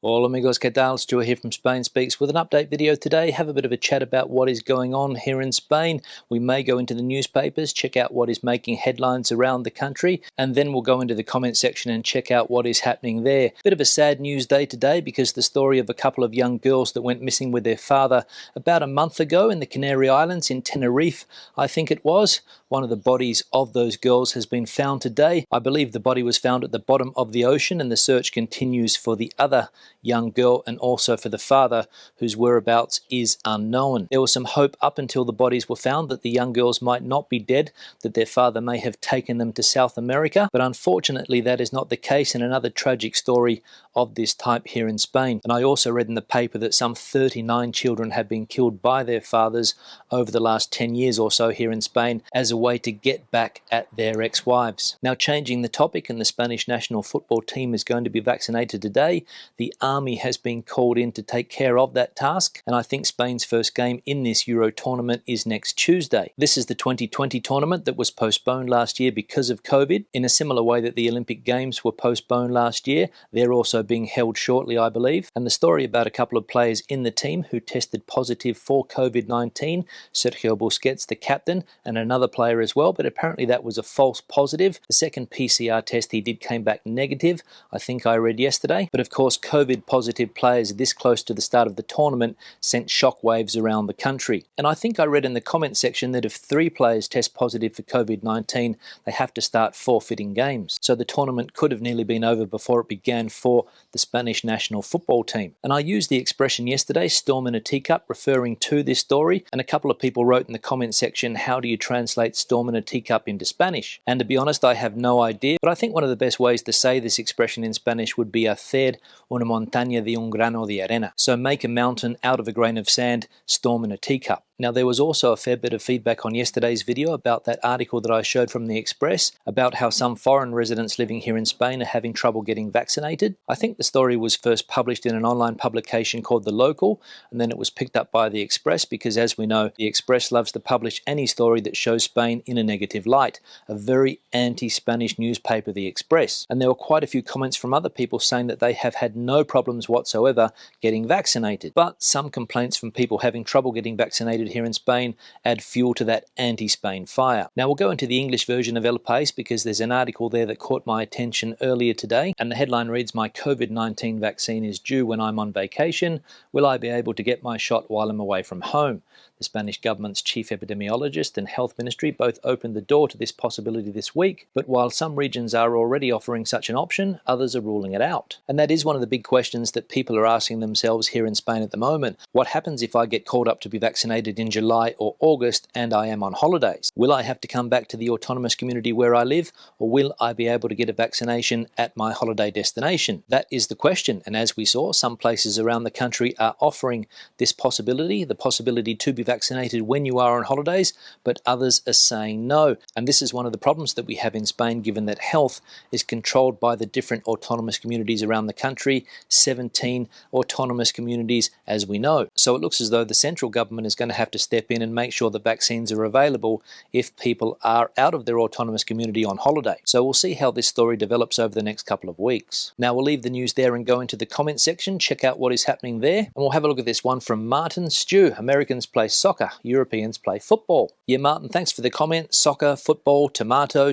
Hola amigos, ¿qué tal? Stuart here from Spain Speaks with an update video today. Have a bit of a chat about what is going on here in Spain. We may go into the newspapers, check out what is making headlines around the country, and then we'll go into the comment section and check out what is happening there. Bit of a sad news day today because the story of a couple of young girls that went missing with their father about a month ago in the Canary Islands in Tenerife, I think it was. One of the bodies of those girls has been found today. I believe the body was found at the bottom of the ocean, and the search continues for the other young girl and also for the father, whose whereabouts is unknown. There was some hope up until the bodies were found that the young girls might not be dead, that their father may have taken them to South America, but unfortunately that is not the case, and another tragic story of this type here in Spain. And I also read in the paper that some 39 children have been killed by their fathers over the last 10 years or so here in Spain as a way to get back at their ex-wives. Now, changing the topic, and the Spanish national football team is going to be vaccinated today. The army has been called in to take care of that task, and I think Spain's first game in this Euro tournament is next Tuesday. This is the 2020 tournament that was postponed last year because of COVID. In a similar way that the Olympic Games were postponed last year, they're also being held shortly, I believe. And the story about a couple of players in the team who tested positive for COVID-19, Sergio Busquets, the captain, and another player as well, but apparently that was a false positive. The second PCR test he did came back negative, I think I read yesterday. But of course, COVID positive players this close to the start of the tournament sent shockwaves around the country. And I think I read in the comment section that if 3 players test positive for COVID-19, they have to start forfeiting games. So the tournament could have nearly been over before it began for the Spanish national football team. And I used the expression yesterday, storm in a teacup, referring to this story, and a couple of people wrote in the comment section, how do you translate storm in a teacup into Spanish? And to be honest, I have no idea, but I think one of the best ways to say this expression in Spanish would be hacer una montaña de un grano de arena. So make a mountain out of a grain of sand, storm in a teacup. Now, there was also a fair bit of feedback on yesterday's video about that article that I showed from the Express about how some foreign residents living here in Spain are having trouble getting vaccinated. I think the story was first published in an online publication called The Local, and then it was picked up by the Express because, as we know, the Express loves to publish any story that shows Spain in a negative light. A very anti-Spanish newspaper, the Express. And there were quite a few comments from other people saying that they have had no problems whatsoever getting vaccinated. But some complaints from people having trouble getting vaccinated here in Spain add fuel to that anti-Spain fire. Now, we'll go into the English version of El País because there's an article there that caught my attention earlier today, and the headline reads, "My COVID-19 vaccine is due when I'm on vacation. Will I be able to get my shot while I'm away from home?" The Spanish government's chief epidemiologist and health ministry both opened the door to this possibility this week, but while some regions are already offering such an option, others are ruling it out. And that is one of the big questions that people are asking themselves here in Spain at the moment. What happens if I get called up to be vaccinated in July or August and I am on holidays? Will I have to come back to the autonomous community where I live, or will I be able to get a vaccination at my holiday destination? That is the question, and as we saw, some places around the country are offering this possibility, the possibility to be vaccinated when you are on holidays, but others are saying no. And this is one of the problems that we have in Spain, given that health is controlled by the different autonomous communities around the country, 17 autonomous communities as we know. So it looks as though the central government is going to have to step in and make sure that vaccines are available if people are out of their autonomous community on holiday. So we'll see how this story develops over the next couple of weeks. Now, we'll leave the news there and go into the comment section, check out what is happening there, and we'll have a look at this one from Martin. Stu, Americans play soccer, Europeans play football. Yeah, Martin, thanks for the comment. Soccer, football, tomato.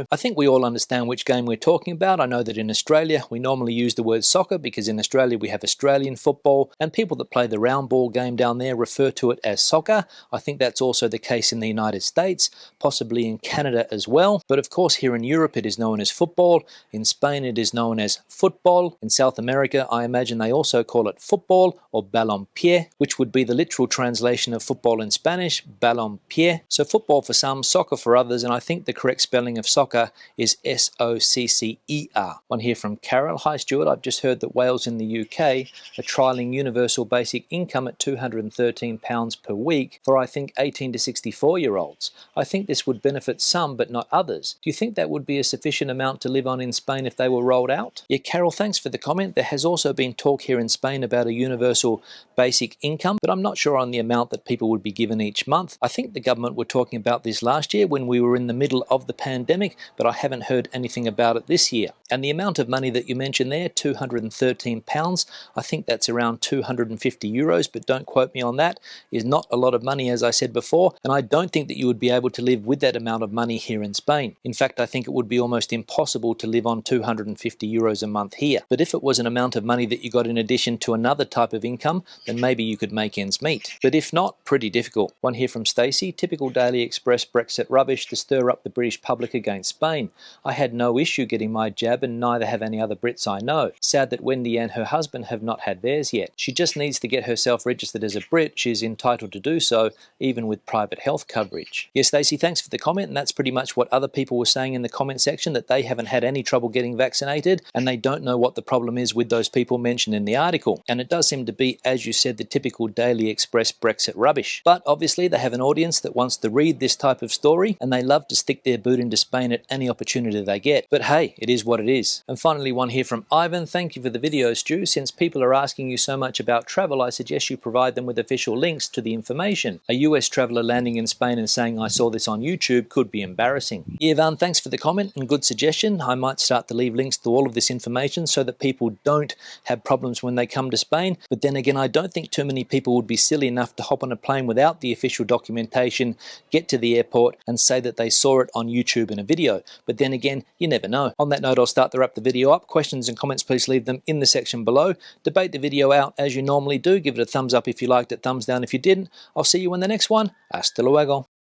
I think we all understand which game we're talking about. I know that in Australia, we normally use the word soccer because in Australia we have Australian football, and people that play the round ball game down there refer to it as soccer. I think that's also the case in the United States, possibly in Canada as well. But of course, here in Europe, it is known as football. In Spain, it is known as football. In South America, I imagine they also call it football or balompié, which would be the literal translation of football in Spanish, balompié. So football for some, soccer for others, and I think the correct spelling of soccer is S-O-C-C-E-R. One here from Carol. Hi Stuart, I've just heard that Wales in the UK are trialling universal basic income at £213 per week for I think 18 to 64-year-olds. I think this would benefit some but not others. Do you think that would be a sufficient amount to live on in Spain if they were rolled out? Yeah, Carol, thanks for the comment. There has also been talk here in Spain about a universal basic income, but I'm not sure on the amount that that people would be given each month. I think the government were talking about this last year when we were in the middle of the pandemic, but I haven't heard anything about it this year. And the amount of money that you mentioned there, £213, I think that's around €250, but don't quote me on that, is not a lot of money, as I said before, and I don't think that you would be able to live with that amount of money here in Spain. In fact, I think it would be almost impossible to live on €250 a month here. But if it was an amount of money that you got in addition to another type of income, then maybe you could make ends meet. But if not, pretty difficult. One here from Stacey: typical Daily Express Brexit rubbish to stir up the British public against Spain. I had no issue getting my jab and neither have any other Brits I know. Sad that Wendy and her husband have not had theirs yet. She just needs to get herself registered as a Brit. She's entitled to do so, even with private health coverage. Yes, Stacey, thanks for the comment, and that's pretty much what other people were saying in the comment section, that they haven't had any trouble getting vaccinated and they don't know what the problem is with those people mentioned in the article. And it does seem to be, as you said, the typical Daily Express Brexit rubbish. But obviously they have an audience that wants to read this type of story, and they love to stick their boot into Spain at any opportunity they get. But hey, it is what it is. And finally, one here from Ivan: thank you for the video, Stu. Since people are asking you so much about travel, I suggest you provide them with official links to the information. A US traveller landing in Spain and saying I saw this on YouTube could be embarrassing. Ivan, thanks for the comment and good suggestion. I might start to leave links to all of this information so that people don't have problems when they come to Spain. But then again, I don't think too many people would be silly enough to hop on a plane without the official documentation, get to the airport and say that they saw it on YouTube in a video. But then again, you never know. On that note, I'll start to wrap the video up. Questions and comments, please leave them in the section below. Debate the video out as you normally do. Give it a thumbs up if you liked it, thumbs down if you didn't. I'll see you in the next one. Hasta luego.